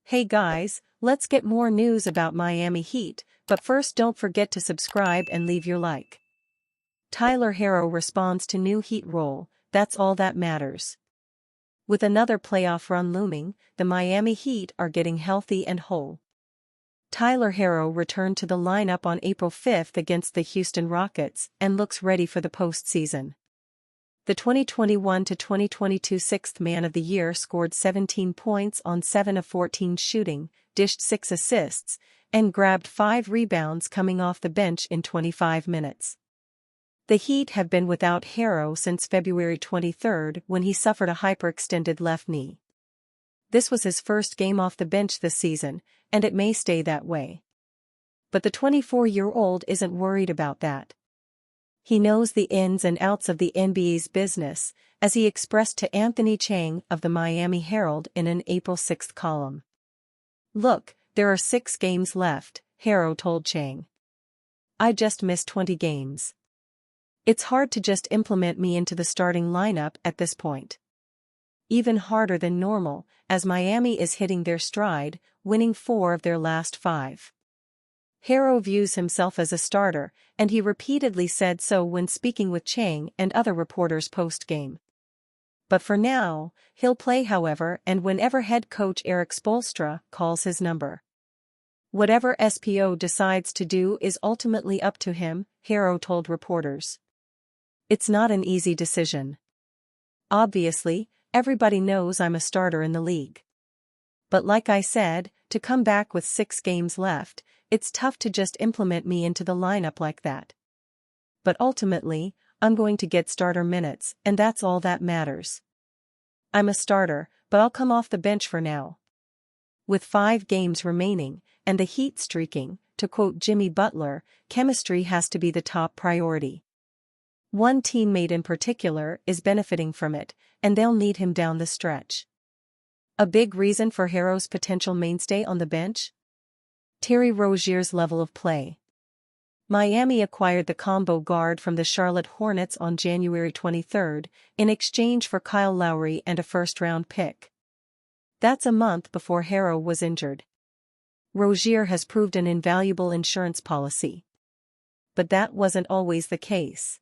Hey guys, let's get more news about Miami Heat, but first don't forget to subscribe and leave your like. Tyler Harrow responds to new Heat role, that's all that matters. With another playoff run looming, the Miami Heat are getting healthy and whole. Tyler Harrow returned to the lineup on April 5 against the Houston Rockets and looks ready for the postseason. The 2021-2022 Sixth Man of the Year scored 17 points on 7 of 14 shooting, dished 6 assists, and grabbed 5 rebounds coming off the bench in 25 minutes. The Heat have been without Harrow since February 23 when he suffered a hyperextended left knee. This was his first game off the bench this season, and it may stay that way. But the 24-year-old isn't worried about that. He knows the ins and outs of the NBA's business, as he expressed to Anthony Chang of the Miami Herald in an April 6 column. "Look, there are 6 games left," Harrow told Chang. "I just missed 20 games. It's hard to just implement me into the starting lineup at this point. Even harder than normal, as Miami is hitting their stride, winning 4 of their last 5. Harrow views himself as a starter, and he repeatedly said so when speaking with Chang and other reporters post-game. But for now, he'll play however and whenever head coach Erik Spoelstra calls his number. Whatever SPO decides to do is ultimately up to him, Harrow told reporters. "It's not an easy decision. Obviously, everybody knows I'm a starter in the league. But like I said, to come back with 6 games left, it's tough to just implement me into the lineup like that. But ultimately, I'm going to get starter minutes, and that's all that matters. I'm a starter, but I'll come off the bench for now." With 5 games remaining, and the Heat streaking, to quote Jimmy Butler, chemistry has to be the top priority. One teammate in particular is benefiting from it, and they'll need him down the stretch. A big reason for Harrow's potential mainstay on the bench? Terry Rozier's level of play. Miami acquired the combo guard from the Charlotte Hornets on January 23 in exchange for Kyle Lowry and a first-round pick. That's a month before Harrow was injured. Rozier has proved an invaluable insurance policy. But that wasn't always the case.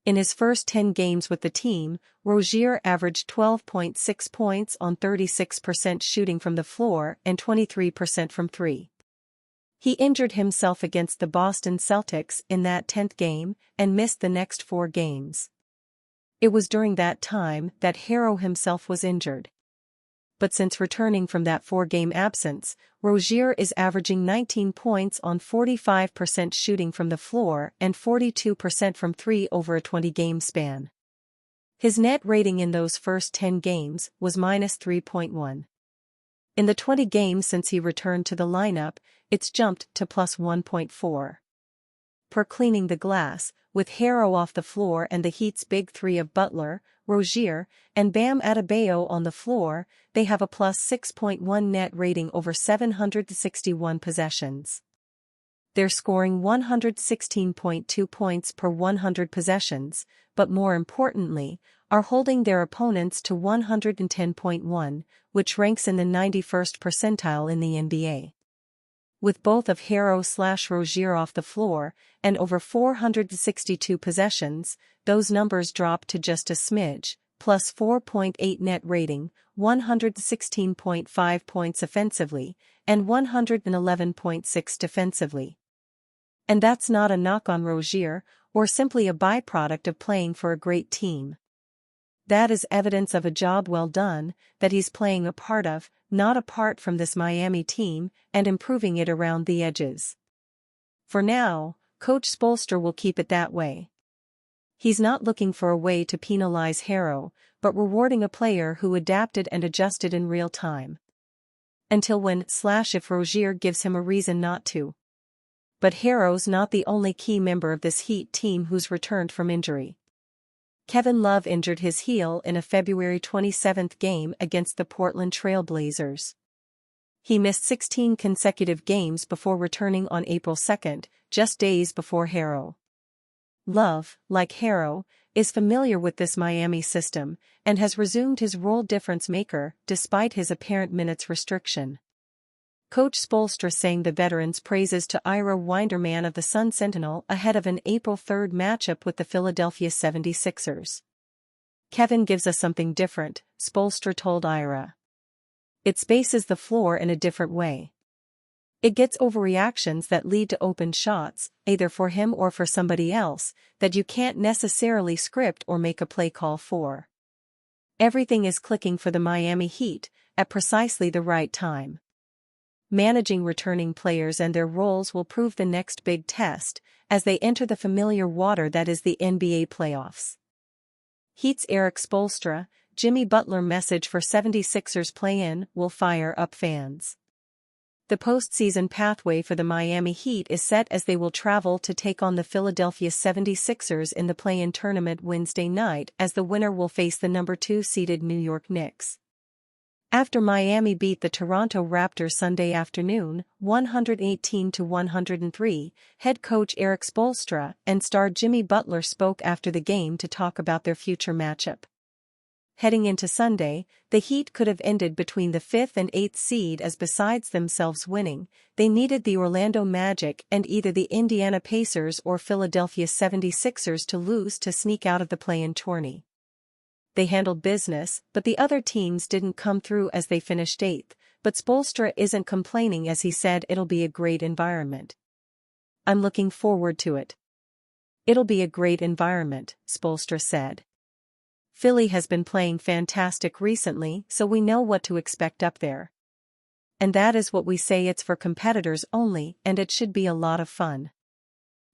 In his first 10 games with the team, Rozier averaged 12.6 points on 36% shooting from the floor and 23% from 3. He injured himself against the Boston Celtics in that 10th game and missed the next 4 games. It was during that time that Harrow himself was injured. But since returning from that 4-game absence, Rozier is averaging 19 points on 45% shooting from the floor and 42% from 3 over a 20-game span. His net rating in those first 10 games was -3.1. In the 20 games since he returned to the lineup, it's jumped to +1.4. Per cleaning the glass, with Harrow off the floor and the Heat's big 3 of Butler, Rozier, and Bam Adebayo on the floor, they have a +6.1 net rating over 761 possessions. They're scoring 116.2 points per 100 possessions, but more importantly, are holding their opponents to 110.1, which ranks in the 91st percentile in the NBA. With both of Harrow/Rozier off the floor, and over 462 possessions, those numbers drop to just a smidge, +4.8 net rating, 116.5 points offensively, and 111.6 defensively. And that's not a knock on Rozier, or simply a byproduct of playing for a great team. That is evidence of a job well done, that he's playing a part of, not apart from this Miami team, and improving it around the edges. For now, Coach Spoelstra will keep it that way. He's not looking for a way to penalize Harrow, but rewarding a player who adapted and adjusted in real time. Until when/if Rozier gives him a reason not to. But Harrow's not the only key member of this Heat team who's returned from injury. Kevin Love injured his heel in a February 27 game against the Portland Trail Blazers. He missed 16 consecutive games before returning on April 2, just days before Harrow. Love, like Harrow, is familiar with this Miami system and has resumed his role difference maker despite his apparent minutes restriction. Coach Spoelstra sang the veterans' praises to Ira Winderman of the Sun Sentinel ahead of an April 3 matchup with the Philadelphia 76ers. "Kevin gives us something different," Spoelstra told Ira. "It spaces the floor in a different way. It gets overreactions that lead to open shots, either for him or for somebody else, that you can't necessarily script or make a play call for. Everything is clicking for the Miami Heat at precisely the right time." Managing returning players and their roles will prove the next big test as they enter the familiar water that is the NBA playoffs. Heat's Eric Spoelstra, Jimmy Butler message for 76ers play-in will fire up fans. The postseason pathway for the Miami Heat is set as they will travel to take on the Philadelphia 76ers in the play-in tournament Wednesday night, as the winner will face the number 2 seeded New York Knicks. After Miami beat the Toronto Raptors Sunday afternoon, 118-103, head coach Eric Spoelstra and star Jimmy Butler spoke after the game to talk about their future matchup. Heading into Sunday, the Heat could have ended between the 5th and 8th seed, as besides themselves winning, they needed the Orlando Magic and either the Indiana Pacers or Philadelphia 76ers to lose to sneak out of the play-in tourney. They handled business, but the other teams didn't come through as they finished 8th, but Spoelstra isn't complaining as he said it'll be a great environment. "I'm looking forward to it. It'll be a great environment," Spoelstra said. "Philly has been playing fantastic recently, so we know what to expect up there. And that is what we say, it's for competitors only, and it should be a lot of fun."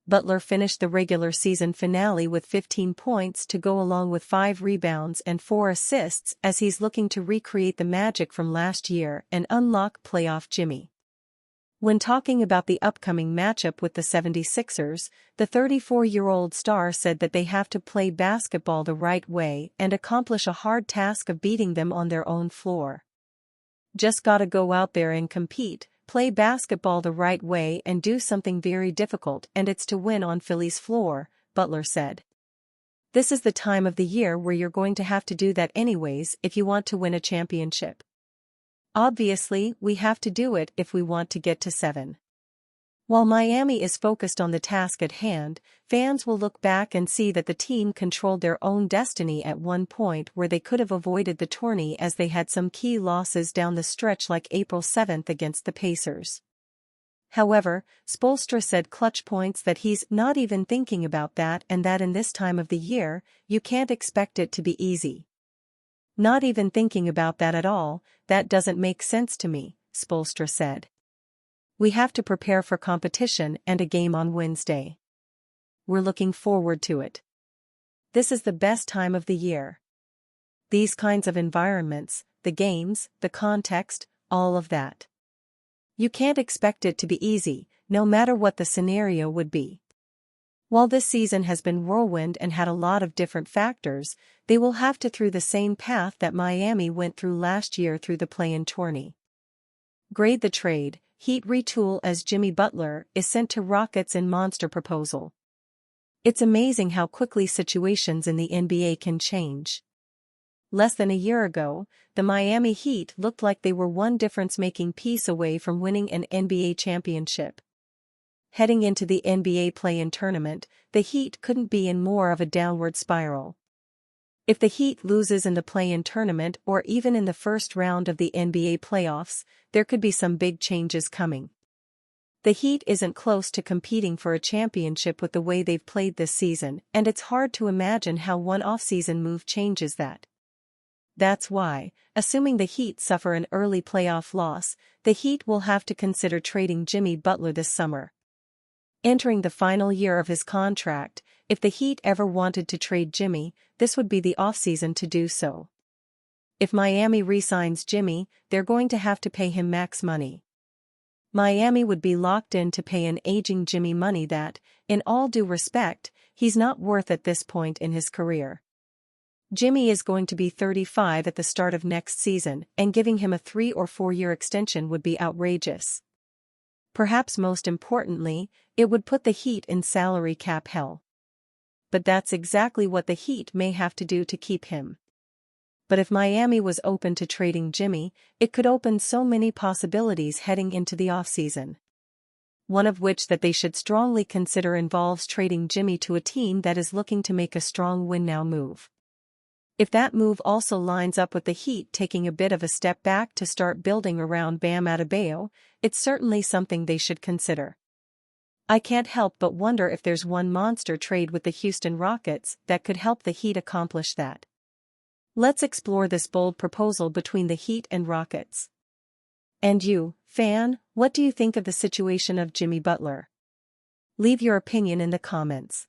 Butler finished the regular season finale with 15 points to go along with 5 rebounds and 4 assists as he's looking to recreate the magic from last year and unlock playoff Jimmy. When talking about the upcoming matchup with the 76ers, the 34-year-old star said that they have to play basketball the right way and accomplish a hard task of beating them on their own floor. "Just gotta go out there and compete, play basketball the right way and do something very difficult, and it's to win on Philly's floor," Butler said. "This is the time of the year where you're going to have to do that anyways if you want to win a championship. Obviously, we have to do it if we want to get to 7. While Miami is focused on the task at hand, fans will look back and see that the team controlled their own destiny at one point where they could have avoided the tourney, as they had some key losses down the stretch like April 7 against the Pacers. However, Spoelstra said clutch points that he's not even thinking about that, and that in this time of the year, you can't expect it to be easy. "Not even thinking about that at all, that doesn't make sense to me," Spoelstra said. "We have to prepare for competition and a game on Wednesday. We're looking forward to it. This is the best time of the year. These kinds of environments, the games, the context, all of that. You can't expect it to be easy, no matter what the scenario would be. While this season has been whirlwind and had a lot of different factors, they will have to through the same path that Miami went through last year through the play-in tourney." Grade the trade. Heat retool as Jimmy Butler is sent to Rockets in monster proposal. It's amazing how quickly situations in the NBA can change. Less than a year ago, the Miami Heat looked like they were one difference-making piece away from winning an NBA championship. Heading into the NBA play-in tournament, the Heat couldn't be in more of a downward spiral. If the Heat loses in the play-in tournament or even in the first round of the NBA playoffs, there could be some big changes coming. The Heat isn't close to competing for a championship with the way they've played this season, and it's hard to imagine how one off-season move changes that. That's why, assuming the Heat suffer an early playoff loss, the Heat will have to consider trading Jimmy Butler this summer. Entering the final year of his contract, if the Heat ever wanted to trade Jimmy, this would be the offseason to do so. If Miami re-signs Jimmy, they're going to have to pay him max money. Miami would be locked in to pay an aging Jimmy money that, in all due respect, he's not worth at this point in his career. Jimmy is going to be 35 at the start of next season, and giving him a 3 or 4 year extension would be outrageous. Perhaps most importantly, it would put the Heat in salary cap hell. but that's exactly what the Heat may have to do to keep him. But if Miami was open to trading Jimmy, it could open so many possibilities heading into the offseason. One of which that they should strongly consider involves trading Jimmy to a team that is looking to make a strong win-now move. If that move also lines up with the Heat taking a bit of a step back to start building around Bam Adebayo, it's certainly something they should consider. I can't help but wonder if there's one monster trade with the Houston Rockets that could help the Heat accomplish that. Let's explore this bold proposal between the Heat and Rockets. And you, fan, what do you think of the situation of Jimmy Butler? Leave your opinion in the comments.